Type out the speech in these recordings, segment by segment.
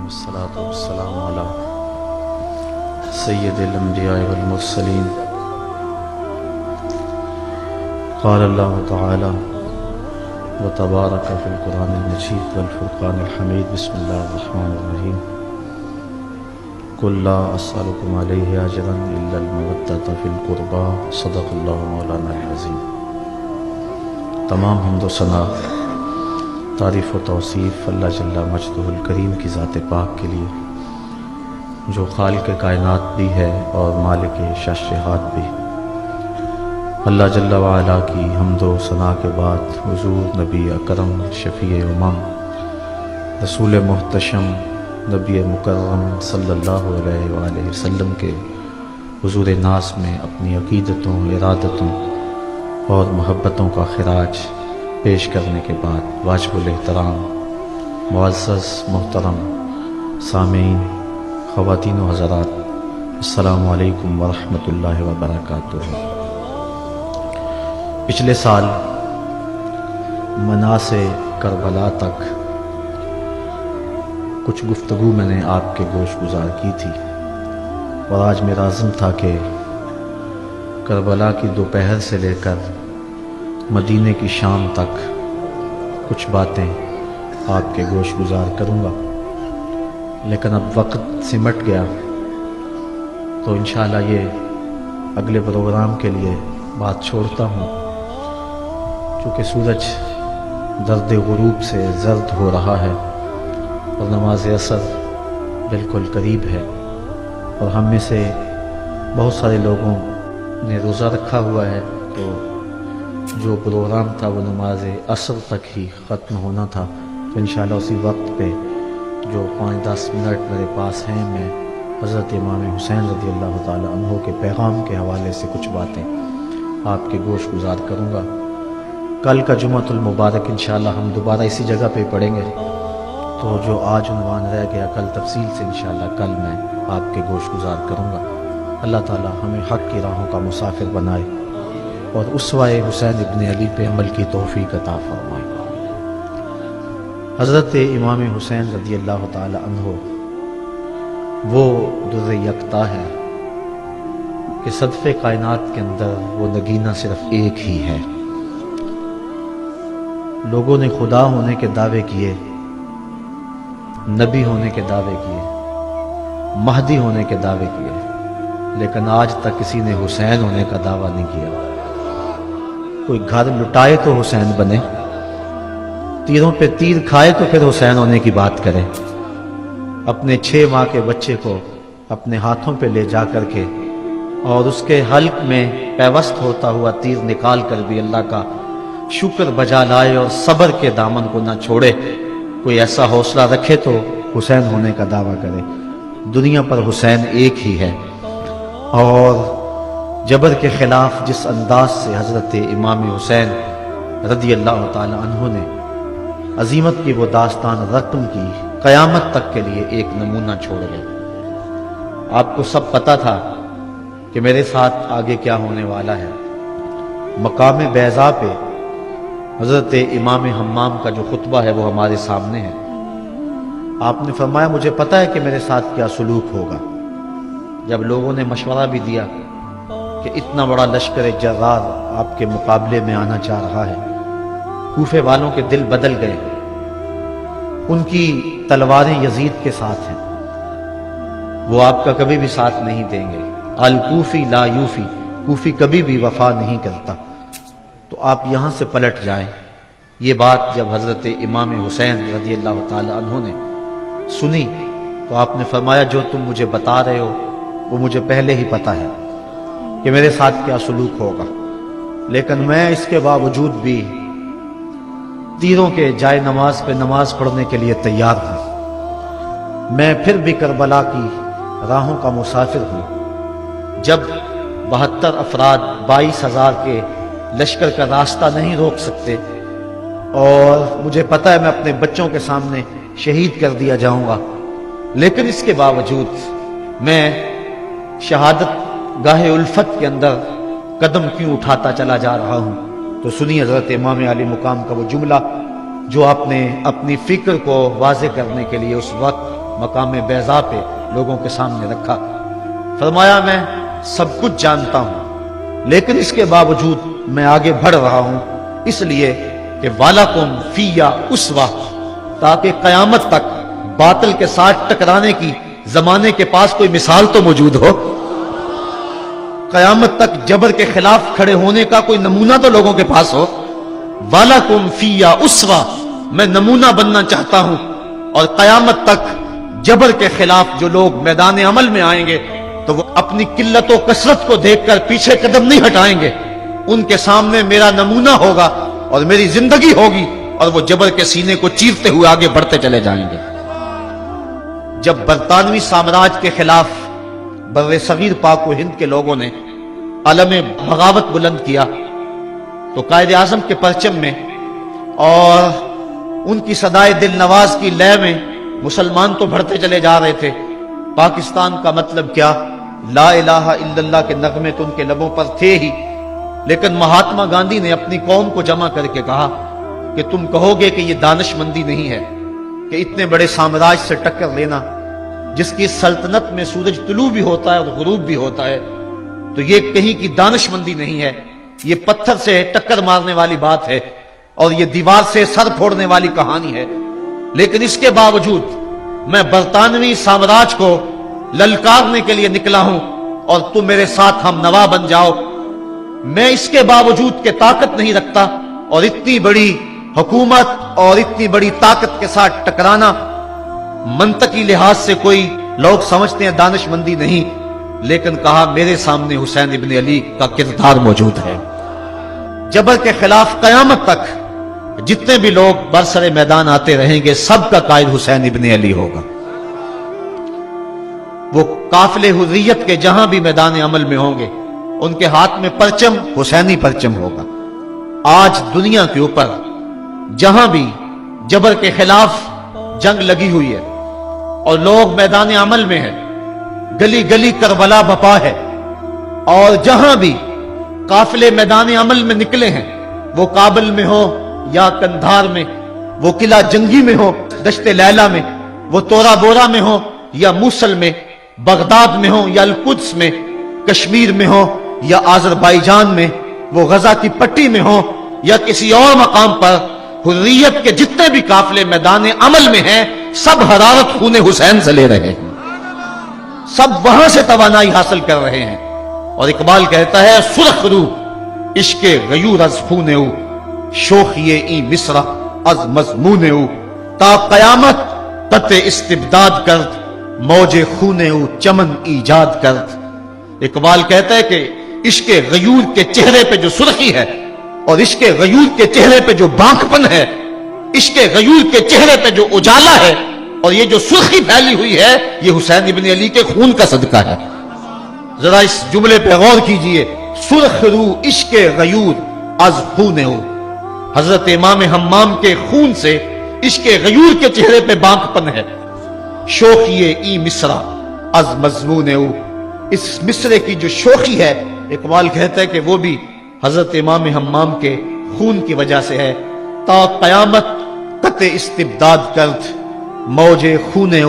والصلاة والسلام على سید الانبیاء والمرسلین قال اللہ تعالی وتبارک فی القرآن المجید والفرقان الحمید بسم اللہ الرحمن الرحیم قل لا اسألکم علیہ اجرا الا المودۃ فی القربى صدق اللہ مولانا العظیم۔ تمام حمد و ثنا، تعریف و توصیف اللہ جل مجدہ الکریم کی ذات پاک کے لیے، جو خالق کائنات بھی ہے اور مالک شاشہات بھی۔ اللہ جل وعلا کی حمد و ثنا کے بعد حضور نبی اکرم شفیع امم رسول محتشم نبی مکرم صلی اللہ علیہ وآلہ وسلم کے حضور ناس میں اپنی عقیدتوں، ارادتوں اور محبتوں کا خراج پیش کرنے کے بعد واجب الاحترام معزز محترم سامعین، خواتین و حضرات، السلام علیکم ورحمۃ اللہ وبرکاتہ۔ پچھلے سال منا سے کربلا تک کچھ گفتگو میں نے آپ کے گوش گزار کی تھی، اور آج میرا عزم تھا کہ کربلا کی دوپہر سے لے کر مدینے کی شام تک کچھ باتیں آپ کے گوش گزار کروں گا، لیکن اب وقت سمٹ گیا تو انشاءاللہ یہ اگلے پروگرام کے لیے بات چھوڑتا ہوں، چونکہ سورج درد غروب سے زرد ہو رہا ہے اور نماز عصر بالکل قریب ہے، اور ہم میں سے بہت سارے لوگوں نے روزہ رکھا ہوا ہے، تو جو پروگرام تھا وہ نماز عصر تک ہی ختم ہونا تھا، تو انشاءاللہ اسی وقت پہ جو 5-10 منٹ میرے پاس ہیں، میں حضرت امام حسین رضی اللہ تعالی عنہ کے پیغام کے حوالے سے کچھ باتیں آپ کے گوش گزار کروں گا۔ کل کا جمعۃ المبارک انشاءاللہ ہم دوبارہ اسی جگہ پہ پڑھیں گے، تو جو آج عنوان رہ گیا کل تفصیل سے انشاءاللہ کل میں آپ کے گوش گزار کروں گا۔ اللہ تعالی ہمیں حق کی راہوں کا مسافر بنائے اور اسوہ حسین ابن علی پہ عمل کی توفیق عطا فرمائے۔ حضرت امام حسین رضی اللہ تعالی عنہ وہ در یکتا ہے کہ صدف کائنات کے اندر وہ نگینہ صرف ایک ہی ہے۔ لوگوں نے خدا ہونے کے دعوے کیے، نبی ہونے کے دعوے کیے، مہدی ہونے کے دعوے کیے، لیکن آج تک کسی نے حسین ہونے کا دعویٰ نہیں کیا۔ کوئی گھر لٹائے تو حسین بنے، تیروں پہ تیر کھائے تو پھر حسین ہونے کی بات کرے، اپنے 6 ماہ کے بچے کو اپنے ہاتھوں پہ لے جا کر کے اور اس کے حلق میں پیوست ہوتا ہوا تیر نکال کر بھی اللہ کا شکر بجا لائے اور صبر کے دامن کو نہ چھوڑے، کوئی ایسا حوصلہ رکھے تو حسین ہونے کا دعویٰ کرے۔ دنیا پر حسین ایک ہی ہے، اور جبر کے خلاف جس انداز سے حضرت امام حسین رضی اللہ تعالی عنہ نے عظیمت کی وہ داستان رقم کی، قیامت تک کے لیے ایک نمونہ چھوڑ گئے۔ آپ کو سب پتہ تھا کہ میرے ساتھ آگے کیا ہونے والا ہے۔ مقام بیضاء پہ حضرت امام حمام کا جو خطبہ ہے وہ ہمارے سامنے ہے۔ آپ نے فرمایا مجھے پتہ ہے کہ میرے ساتھ کیا سلوک ہوگا۔ جب لوگوں نے مشورہ بھی دیا کہ اتنا بڑا لشکر جرار آپ کے مقابلے میں آنا چاہ رہا ہے، کوفے والوں کے دل بدل گئے، ان کی تلواریں یزید کے ساتھ ہیں، وہ آپ کا کبھی بھی ساتھ نہیں دیں گے۔ الکوفی لا یوفی، کوفی کبھی بھی وفا نہیں کرتا، تو آپ یہاں سے پلٹ جائیں۔ یہ بات جب حضرت امام حسین رضی اللہ تعالی عنہ نے سنی تو آپ نے فرمایا جو تم مجھے بتا رہے ہو وہ مجھے پہلے ہی پتہ ہے کہ میرے ساتھ کیا سلوک ہوگا، لیکن میں اس کے باوجود بھی تیروں کے جائے نماز پہ نماز پڑھنے کے لیے تیار ہوں۔ میں پھر بھی کربلا کی راہوں کا مسافر ہوں۔ جب 72 افراد 22,000 کے لشکر کا راستہ نہیں روک سکتے، اور مجھے پتہ ہے میں اپنے بچوں کے سامنے شہید کر دیا جاؤں گا، لیکن اس کے باوجود میں شہادت گاہ الفت کے اندر قدم کیوں اٹھاتا چلا جا رہا ہوں؟ تو سنی حضرت امام علی مقام کا وہ جملہ جو آپ نے اپنی فکر کو واضح کرنے کے لیے اس وقت मकाम बैज़ा पे लोगों के सामने रखा। फरमाया मैं सब कुछ जानता हूं, लेकिन इसके बावजूद मैं आगे बढ़ रहा हूं, इसलिए कि वालाकुम फिया उसवा, ताकि कयामत तक बातिल के साथ टकराने की जमाने के पास कोई मिसाल तो मौजूद हो। कयामत तक जबर के खिलाफ खड़े होने का कोई नमूना तो लोगों के पास हो। वालाकुम फिया उसवा, मैं नमूना बनना चाहता हूं। और कयामत तक जबर के खिलाफ जो लोग मैदान अमल में आएंगे तो वो अपनी किल्लत और कसरत को देखकर पीछे कदम नहीं हटाएंगे। उनके सामने मेरा नमूना होगा और मेरी जिंदगी होगी, और वो जबर के सीने को चीरते हुए आगे बढ़ते चले जाएंगे। जब बरतानवी साम्राज्य के खिलाफ बर्रे सगीर पाक व हिंद के लोगों ने अलम बगावत बुलंद किया तो कायदे आजम के परचम में और उनकी सदाए दिल नवाज की लय में मुसलमान तो बढ़ते चले जा रहे थे। पाकिस्तान का मतलब क्या, ला इलाहा इल्लल्लाह के नगमे तो उनके लबों पर थे ही, लेकिन महात्मा गांधी ने अपनी कौम को जमा करके कहा कि तुम कहोगे कि यह दानिशमंदी नहीं है कि इतने बड़े साम्राज्य से टक्कर लेना, जिसकी सल्तनत में सूरज तुलू भी होता है और गुरूब भी होता है, तो ये कहीं की दानिशमंदी नहीं है, ये पत्थर से टक्कर मारने वाली बात है और ये दीवार से सर फोड़ने वाली कहानी है। लेकिन इसके बावजूद मैं बरतानवी साम्राज्य को ललकारने के लिए निकला हूं और तुम मेरे साथ हम नवा बन जाओ। मैं इसके बावजूद के ताकत नहीं रखता, और इतनी बड़ी हुकूमत और इतनी बड़ी ताकत के साथ टकराना मंतकी लिहाज से कोई लोग समझते हैं दानिशमंदी नहीं, लेकिन कहा मेरे सामने हुसैन इब्न अली का किरदार मौजूद है। जबर के खिलाफ कयामत तक जितने भी लोग बरसरे मैदान आते रहेंगे, सबका कायद हुसैन इब्न अली होगा। वो काफिले हुर्रियत के जहां भी मैदान अमल में होंगे, उनके हाथ में परचम हुसैनी परचम होगा। आज दुनिया के ऊपर जहां भी जबर के खिलाफ जंग लगी हुई है और लोग मैदान अमल में हैं, गली गली करबला बपा है, और जहां भी काफिले मैदान अमल में निकले हैं, वो काबुल में हो या कंधार में, वो किला जंगी में हो, दश्ते लैला में, वो तोरा बोरा में हो या मूसल में, बगदाद में हो या अलकुद्स में, कश्मीर में हो या आजरबाईजान में, वो गजा की पट्टी में हो या किसी और मकाम पर, हुर्रियत के जितने भी काफिले मैदान अमल में हैं, सब हरारत खूने हुसैन से ले रहे हैं, सब वहां से तवानाई हासिल कर रहे हैं। और इकबाल कहता है सुरख रू इश्के गयूर अज खूने शोखिए ई मिस्रा अज मजमूने ता कयामत तते इस्तिबदाद करद मौजे खूने चमन ईजाद करद। इकबाल कहता है कि इश्के गयूर के चेहरे पे जो सुर्खी है और इश्के गयूर के चेहरे पे जो बांकपन है, इश्के गयूर के चेहरे पे जो उजाला है और ये जो सुर्खी फैली हुई है, ये हुसैन इब्न अली के खून का सदका है। जरा इस जुमले पे गौर कीजिए, सुर्ख रू इश्के गयूर अज खूने हजरत इमाम हम्माम के खून से इश्के गयूर के चेहरे पे बांकपन है। शोखिए ई मिसरा अज मजमूने, इस मिसरे की जो शोखी है, इकबाल कहता है कि वो भी हजरत इमाम हम्माम के खून की वजह से है। ता कयामत कते इस्तिबदाद करद मौजे खूने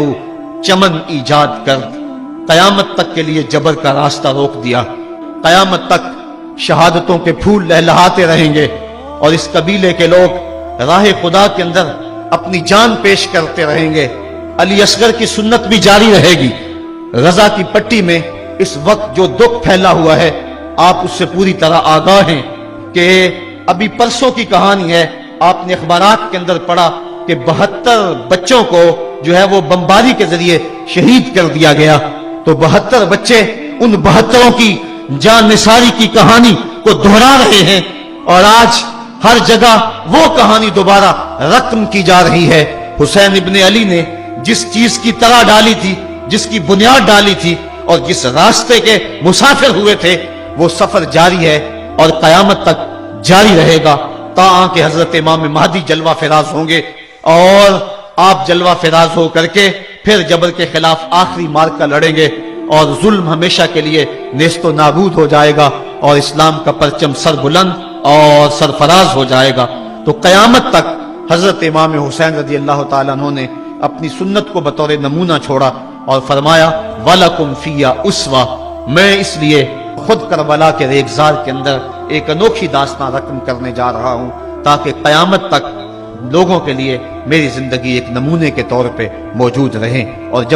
चमन ईजाद करद, कयामत तक के लिए जबर का रास्ता रोक दिया। कयामत तक शहादतों के फूल लहलहाते रहेंगे और इस कबीले के लोग राह खुदा के अंदर अपनी जान पेश करते रहेंगे। अली असगर की सुन्नत भी जारी रहेगी। गजा की पट्टी में इस वक्त जो दुख फैला हुआ है, आप उससे पूरी तरह आगाह हैं कि अभी परसों की कहानी है, आपने अखबारात के अंदर पढ़ा कि 72 बच्चों को जो है वो बमबारी के जरिए शहीद कर दिया गया। तो 72 बच्चे उन 72 की जान निसारी की कहानी को दोहरा रहे हैं और आज हर जगह वो कहानी दोबारा रकम की जा रही है। हुसैन इब्न अली ने जिस चीज की तरह डाली थी, जिसकी बुनियाद डाली थी और जिस रास्ते के मुसाफिर हुए थे, वो सफर जारी है और कयामत तक जारी रहेगा ता कि हजरत इमाम महदी जलवा फिराज होंगे और आप जलवा फिराज हो करके फिर जबर के खिलाफ आखिरी मार्का लड़ेंगे और जुल्म हमेशा के लिए नेस्तो नाबूद हो जाएगा और इस्लाम का परचम सर बुलंद और सरफराज हो जाएगा। तो कयामत तक हजरत इमाम हुसैन रज़ी अल्लाह ताला अन्हु ने اپنی سنت کو بطور نمونہ چھوڑا اور فرمایا وَلَكُمْ فِيَّا أُسْوَةٌ، میں اس لیے خود کربلا کے ریگزار کے اندر ایک انوکھی داستان رقم کرنے جا رہا ہوں تاکہ قیامت تک لوگوں کے لیے میری زندگی ایک نمونے کے طور پہ موجود رہے، اور جب